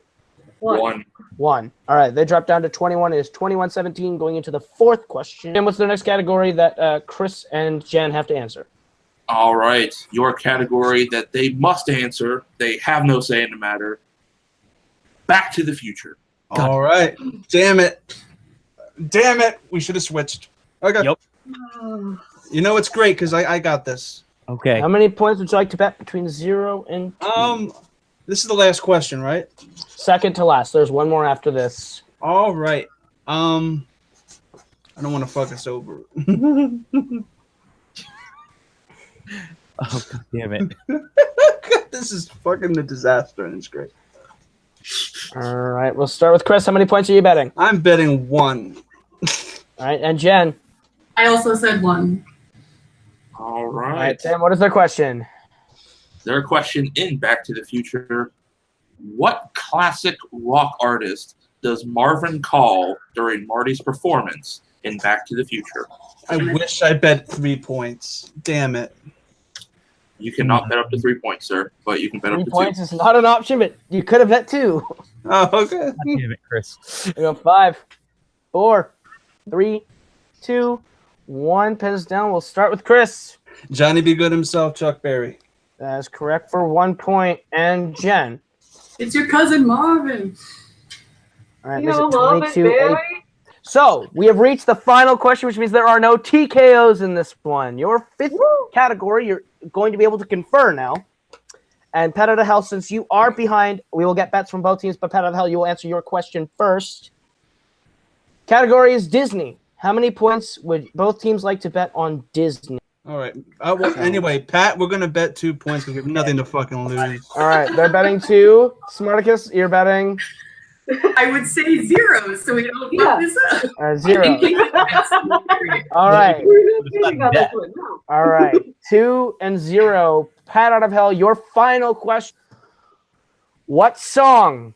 1. 1. All right, they drop down to 21. It is 21-17 going into the fourth question. And what's the next category that Chris and Jen have to answer? All right. Your category that they must answer. They have no say in the matter. Back to the Future. all right. Damn it. Damn it. We should have switched. Okay. Yep. You know, it's great because I got this. Okay. How many points would you like to bet between 0 and 2? This is the last question, right? Second to last. There's one more after this. All right. I don't want to fuck us over. Oh, God damn it. This is fucking a disaster, and it's great. All right, we'll start with Chris. How many points are you betting? I'm betting 1. All right, and Jen. I also said 1. All All right. right, Sam, what is their question? Their question in Back to the Future. What classic rock artist does Marvin call during Marty's performance in Back to the Future? I wish I bet 3 points. Damn it. You cannot bet up to 3 points, sir, but you can bet 3 up to points 2. is not an option, but you could have bet 2. Oh, okay. God damn it, Chris. We go 5, 4, 3, 2, 1. Pens down. We'll start with Chris. Johnny Be Good himself, Chuck Berry. That is correct for 1 point. And Jen. It's your cousin Marvin. All right, You makes know, it love it, 22. Barry. So we have reached the final question, which means there are no TKOs in this one. Your fifth category, you're going to be able to confer now. And Pat out of Hell, since you are behind, we will get bets from both teams, but Pat out of Hell, you will answer your question first. Category is Disney. How many points would both teams like to bet on Disney? All right. Well, anyway, Pat, we're going to bet 2 points because we have nothing to fucking lose. All right. They're betting 2. Smartacus, you're betting? I would say 0, so we don't fuck this up. 0. All right. No. All right. 2 and 0. Pat out of Hell, your final question. What song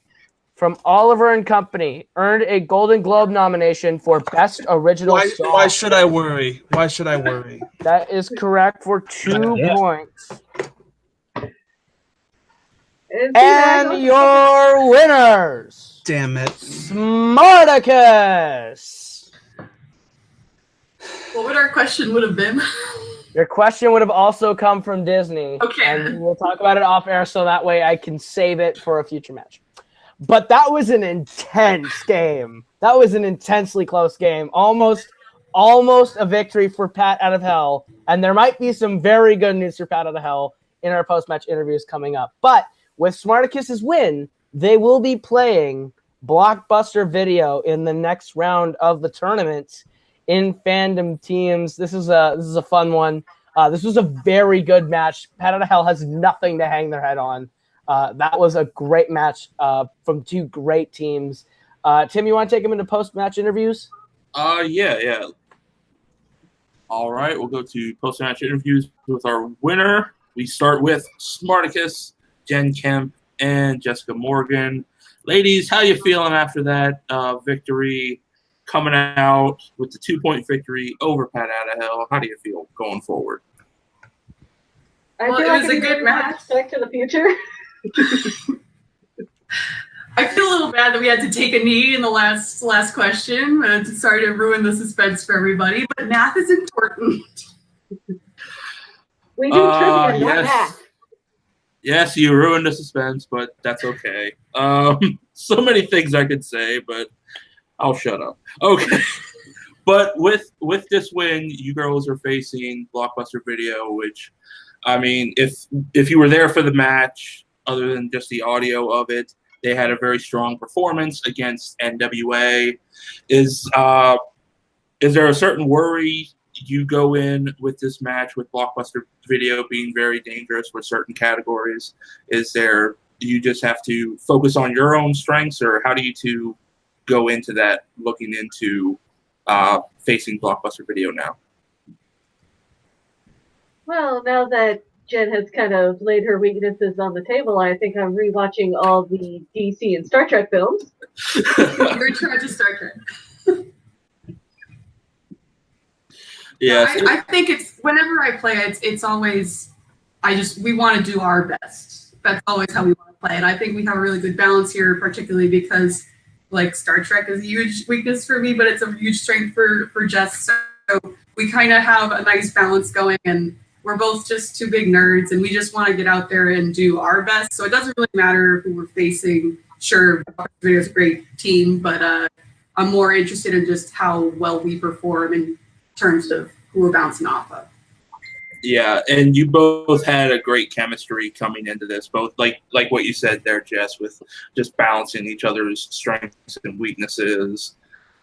from Oliver and Company earned a Golden Globe nomination for Best Original Song? Why should I worry? Why should I worry? That is correct for 2 points. And your winners. Damn it. Smartacus. What would our question would have been? Your question would have also come from Disney. Okay. And we'll talk about it off air so that way I can save it for a future match. But that was an intense game. That was an intensely close game. Almost a victory for Pat out of Hell. And there might be some very good news for Pat out of Hell in our post-match interviews coming up. But with Smartacus's win, they will be playing Blockbuster Video in the next round of the tournament in Fandom Teams. This is a fun one. This was a very good match. Pat out of Hell has nothing to hang their head on. That was a great match from 2 great teams. Tim, you want to take them into post-match interviews? Yeah. All right, we'll go to post-match interviews with our winner. We start with Smartacus, Jen Kempe, and Jessica Morgan. Ladies, how you feeling after that victory? Coming out with the 2-point victory over Pat out of Hell. How do you feel going forward? I feel like it was a good match. Back to the future. I feel a little bad that we had to take a knee in the last question. Sorry to ruin the suspense for everybody, but math is important. We do trivia, not math. Yes, you ruined the suspense, but that's okay. So many things I could say, but I'll shut up. Okay. But with this win, you girls are facing Blockbuster Video, which, I mean, if you were there for the match, other than just the audio of it, they had a very strong performance against NWA. Is there a certain worry you go in with this match with Blockbuster Video being very dangerous with certain categories? Is there, you just have to focus on your own strengths, or how do you two go into that looking into facing Blockbuster Video now? Well, now that Jen has kind of laid her weaknesses on the table, I think I'm rewatching all the DC and Star Trek films. You're in charge of Star Trek. Yeah, I think it's whenever I play it's always we want to do our best. That's always how we want to play it. I think we have a really good balance here, particularly because like Star Trek is a huge weakness for me, but it's a huge strength for Jess. So we kind of have a nice balance going, and we're both just 2 big nerds, and we just want to get out there and do our best. So it doesn't really matter who we're facing. Sure, Video is a great team, but I'm more interested in just how well we perform in terms of who we're bouncing off of. Yeah, and you both had a great chemistry coming into this, both like what you said there, Jess, with just balancing each other's strengths and weaknesses.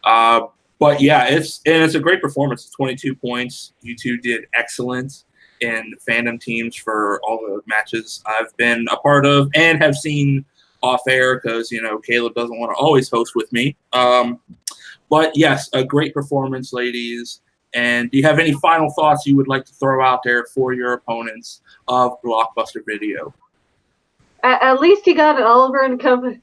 But yeah, it's a great performance. 22 points. You two did excellent in Fandom Teams for all the matches I've been a part of and have seen off air because, you know, Caleb doesn't want to always host with me. But yes, a great performance, ladies. And do you have any final thoughts you would like to throw out there for your opponents of Blockbuster Video? At least he got an Oliver and Company.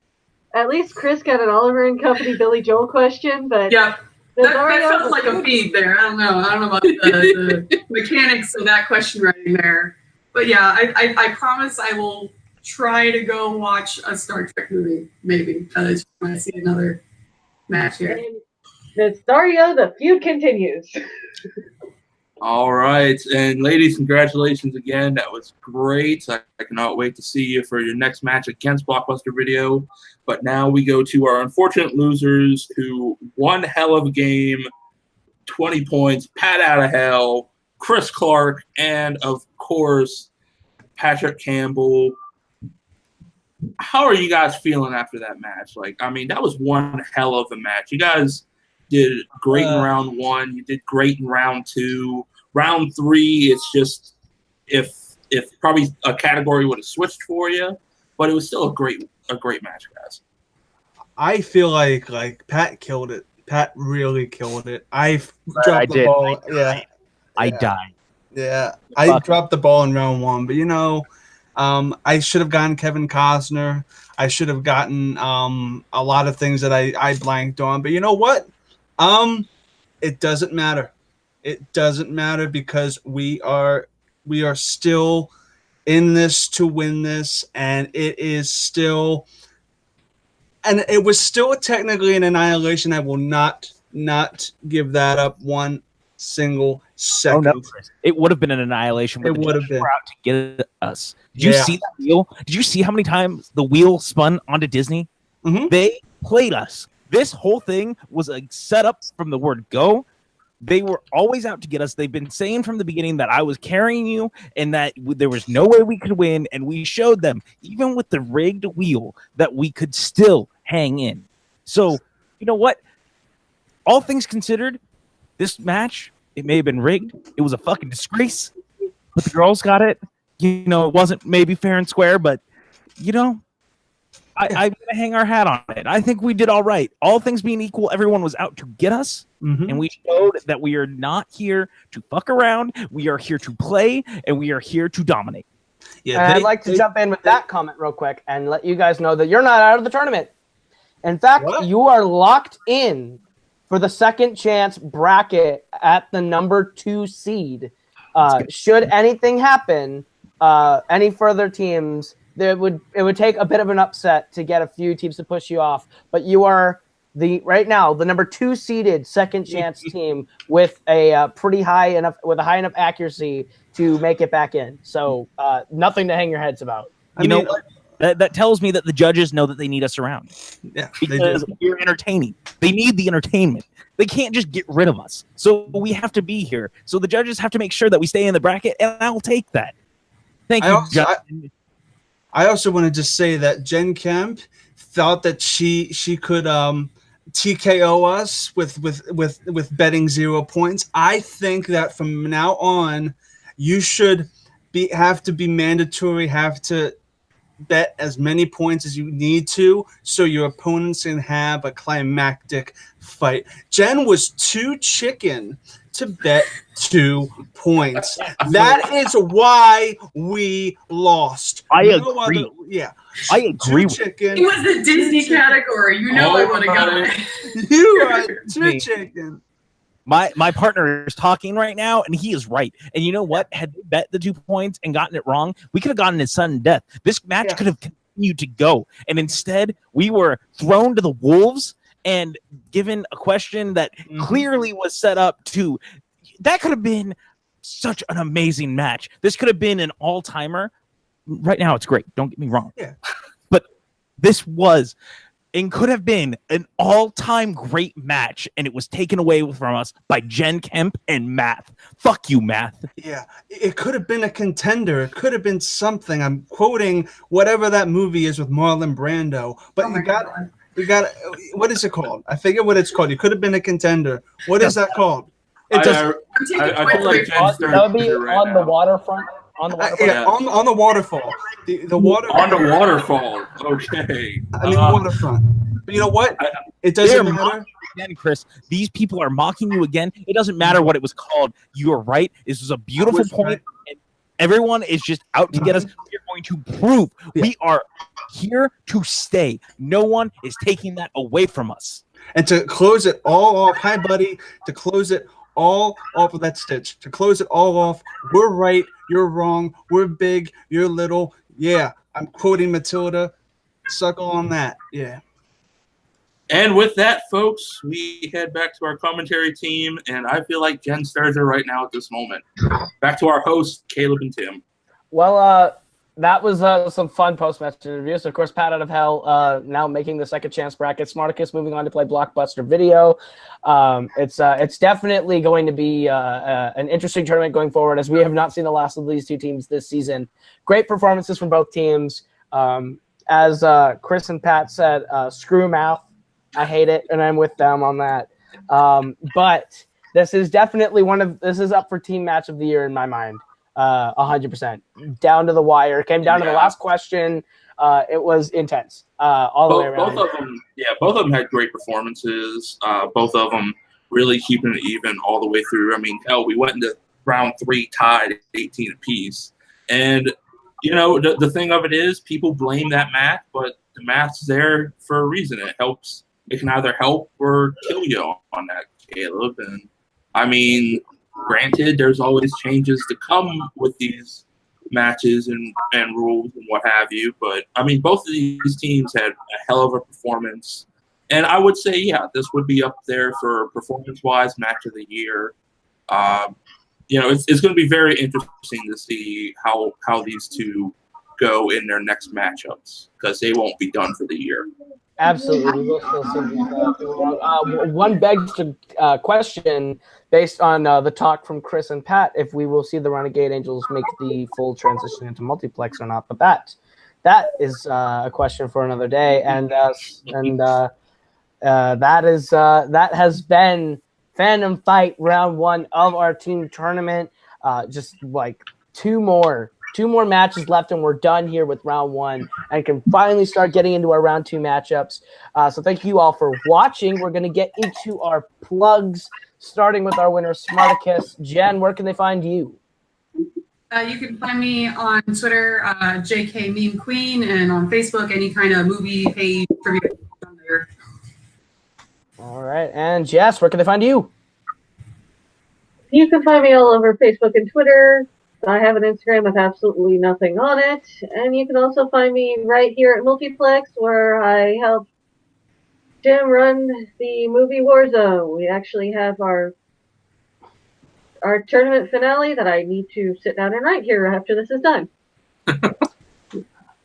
At least Chris got an Oliver and Company Billy Joel question, but yeah, that sounds like a feed there. I don't know about the mechanics of that question writing there. But yeah, I promise I will try to go watch a Star Trek movie. Maybe when I see another match here. And the Dario, the feud continues. All right. And ladies, congratulations again. That was great. I cannot wait to see you for your next match against Blockbuster Video. But now we go to our unfortunate losers who one hell of a game, 20 points, Pat out of Hell, Chris Clark, and of course, Patrick Campbell. how are you guys feeling after that match? Like, I mean, that was one hell of a match. You guys did great in round 1. You did great in round 2. Round 3, it's just if probably a category would have switched for you, but it was still a great match, guys. I feel like Pat killed it. Pat really killed it. I dropped the ball. I died. Yeah, I dropped the ball in round 1, but I should have gotten Kevin Costner. I should have gotten a lot of things that I blanked on. But you know what? It doesn't matter. It doesn't matter because we are still in this to win this, and it is still, and it was still technically an annihilation. I will not give that up one single second. Oh, no, Chris. It would have been an annihilation. It would have been out to get us. Did you see that wheel? Did you see how many times the wheel spun onto Disney? Mm-hmm. They played us. This whole thing was a setup from the word go. They were always out to get us. They've been saying from the beginning that I was carrying you and that there was no way we could win. And we showed them, even with the rigged wheel, that we could still hang in. So, you know what? All things considered, this match, it may have been rigged. It was a fucking disgrace. But the girls got it. It wasn't maybe fair and square, but, I'm going to hang our hat on it. I think we did all right. All things being equal, everyone was out to get us, and we showed that we are not here to fuck around. We are here to play, and we are here to dominate. Yeah, I'd like to jump in with that comment real quick and let you guys know that you're not out of the tournament. In fact, you are locked in for the second chance bracket at the number 2 seed. Should anything happen, any further teams, it would take a bit of an upset to get a few teams to push you off, but you are right now the number 2 seeded second chance team with a high enough accuracy to make it back in. So nothing to hang your heads about. That tells me that the judges know that they need us around. Yeah, because we're entertaining. They need the entertainment. They can't just get rid of us. So we have to be here. So the judges have to make sure that we stay in the bracket, and I'll take that. Thank you. I also want to just say that Jen Kemp thought that she could TKO us with betting 0 points. I think that from now on, you should have to be mandatory, have to bet as many points as you need to so your opponents can have a climactic fight. Jen was too chicken to bet 2 points. That is why we lost. I agree. I agree. Chicken. It was the Disney category. I would have got it. You are too chicken. My partner is talking right now, and he is right. And you know what? Had they bet the 2 points and gotten it wrong, we could have gotten it sudden death. This match could have continued to go. And instead, we were thrown to the wolves and given a question that clearly was set up to. That could have been such an amazing match. This could have been an all-timer. Right now, it's great. Don't get me wrong. Yeah. But this was and could have been an all-time great match, and it was taken away from us by Jen Kemp and Math. Fuck you, Math. Yeah, it could have been a contender. It could have been something. I'm quoting whatever that movie is with Marlon Brando. But you got what is it called? I forget what it's called. You could have been a contender. What is that called? I feel like Jen's that would be on the waterfront. On the waterfall. Yeah, on the waterfall. The water. On the waterfall. Okay. I mean, waterfront. But you know what? It doesn't matter. Again, Chris, these people are mocking you again. It doesn't matter what it was called. You are right. This was a beautiful point. And everyone is just out to get us. We're going to prove we are here to stay. No one is taking that away from us. And to close it all off, hi, buddy. To close it all off of that stitch. To close it all off, we're right, you're wrong, we're big, you're little. Yeah, I'm quoting Matilda. Suckle on that. Yeah. And with that, folks, we head back to our commentary team, and I feel like Jen Sturger right now at this moment. Back to our hosts, Caleb and Tim. Well, that was some fun post-match interviews. Of course, Pat out of Hell now making the second chance bracket. Smartacus moving on to play Blockbuster Video. It's definitely going to be an interesting tournament going forward, as we have not seen the last of these two teams this season. Great performances from both teams. as Chris and Pat said, screw mouth. I hate it, and I'm with them on that. But this is definitely this is up for team match of the year in my mind. 100%. Down to the wire. Came down to the last question. It was intense all the way around. Both of them had great performances. Both of them really keeping it even all the way through. I mean, hell, we went into round 3 tied at 18 apiece. And, you know, the thing of it is people blame that math, but the math's there for a reason. It helps. It can either help or kill you on that, Caleb. And, I mean, granted, there's always changes to come with these matches and rules and what have you. But, I mean, both of these teams had a hell of a performance. And I would say, yeah, this would be up there for performance-wise match of the year. You know, it's going to be very interesting to see how these two go in their next matchups because they won't be done for the year. Absolutely. We will still see one begs to question, based on the talk from Chris and Pat, if we will see the Renegade Angels make the full transition into Multiplex or not. But that is a question for another day. And that has been Fandom Fight round 1 of our team tournament. Just like two more matches left, and we're done here with round 1 and can finally start getting into our round 2 matchups. So thank you all for watching. We're going to get into our plugs, starting with our winner, Smartacus. Jen, where can they find you? You can find me on Twitter, JK Meme Queen, and on Facebook, any kind of movie page trivia on there. All right. And Jess, where can they find you? You can find me all over Facebook and Twitter. I have an Instagram with absolutely nothing on it. And you can also find me right here at Multiplex, where I help Jim run the movie Warzone. We actually have our tournament finale that I need to sit down and write here after this is done.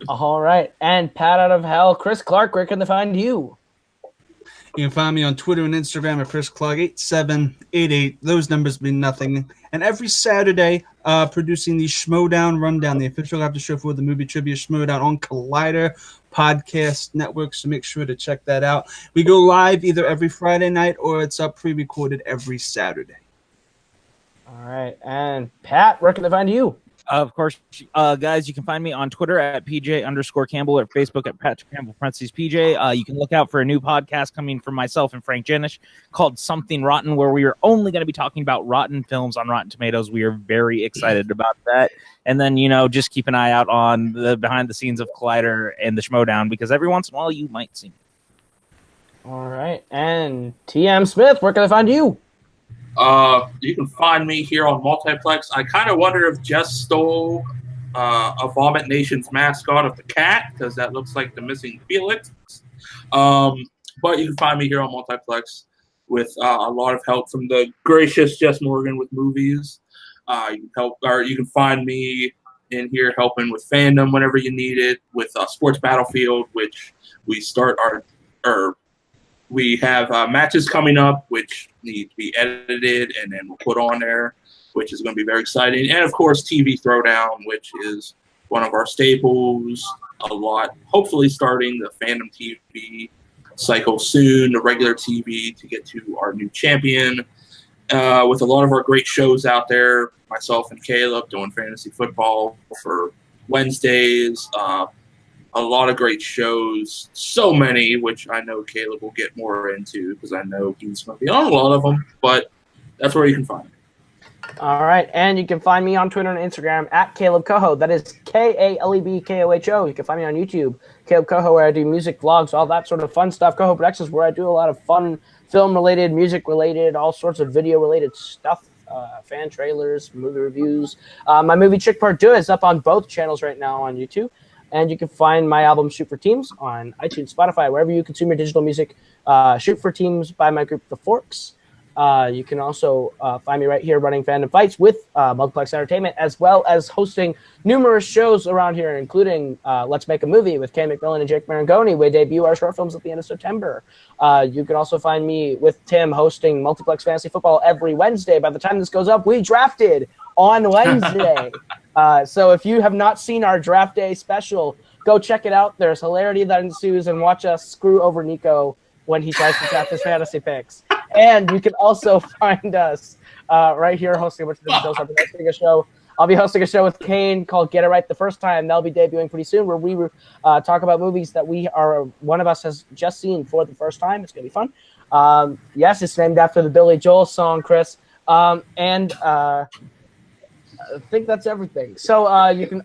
All right. And Pat out of hell, Chris Clark, where can they find you? You can find me on Twitter and Instagram at ChrisClark8788. Those numbers mean nothing. And every Saturday, producing the Schmodown Rundown, the official after show for the movie trivia Schmodown on Collider Podcast Network. So make sure to check that out. We go live either every Friday night or it's up pre-recorded every Saturday. All right. And Pat, where can they find you? Of course, guys, you can find me on Twitter at PJ_Campbell or Facebook at Patrick Campbell _PJ. You can look out for a new podcast coming from myself and Frank Janish called Something Rotten, where we are only going to be talking about rotten films on Rotten Tomatoes. We are very excited about that. And then, you know, just keep an eye out on the behind the scenes of Collider and the Schmodown, because every once in a while you might see me. All right. And TM Smith, where can I find you? You can find me here on Multiplex. I kind of wonder if Jess stole a Vomit Nation's mascot of the cat, because that looks like the missing Felix. But you can find me here on Multiplex with a lot of help from the gracious Jess Morgan with movies. You can find me in here helping with fandom whenever you need it, with Sports Battlefield, which we we have matches coming up which need to be edited and then we'll put on there, which is going to be very exciting. And, of course, TV Throwdown, which is one of our staples a lot. Hopefully starting the Fandom TV cycle soon, the regular TV, to get to our new champion. With a lot of our great shows out there, myself and Caleb doing fantasy football for Wednesdays, a lot of great shows, so many, which I know Caleb will get more into because I know he's going to be on a lot of them, but that's where you can find me. All right, and you can find me on Twitter and Instagram at Caleb Coho. That is KALEBKOHO. You can find me on YouTube, Caleb Coho, where I do music vlogs, all that sort of fun stuff. Coho Productions, where I do a lot of fun film-related, music-related, all sorts of video-related stuff. Fan trailers, movie reviews. My movie Chick Part 2 is up on both channels right now on YouTube. And you can find my album Shoot for Teams on iTunes, Spotify, wherever you consume your digital music. Shoot for Teams by my group, The Forks. You can also find me right here running Fandom Fights with Multiplex Entertainment, as well as hosting numerous shows around here, including Let's Make a Movie with Kay McMillan and Jake Marangoni. We debut our short films at the end of September. You can also find me with Tim hosting Multiplex Fantasy Football every Wednesday. By the time this goes up, we drafted on Wednesday. So if you have not seen our draft day special, Go check it out. There's hilarity that ensues, and watch us screw over Nico when he tries to draft his fantasy picks. And you can also find us right here hosting a bunch of different shows. I'll be hosting a show. I'll be hosting a show with Kane called Get It Right the First Time. That'll be debuting pretty soon, where we talk about movies that one of us has just seen for the first time. It's gonna be fun. Yes, it's named after the Billy Joel song, Chris. I think that's everything. So you can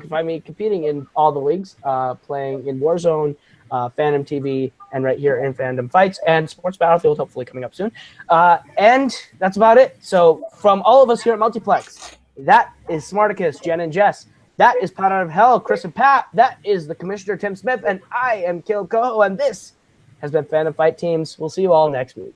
find me competing in all the leagues, playing in Warzone, Fandom TV, and right here in Fandom Fights, and Sports Battlefield, hopefully coming up soon. And that's about it. So from all of us here at Multiplex, that is Smartacus, Jen and Jess. That is Pat Out of Hell, Chris and Pat. That is the Commissioner, Tim Smith, and I am Caleb Coho, and this has been Fandom Fight Teams. We'll see you all next week.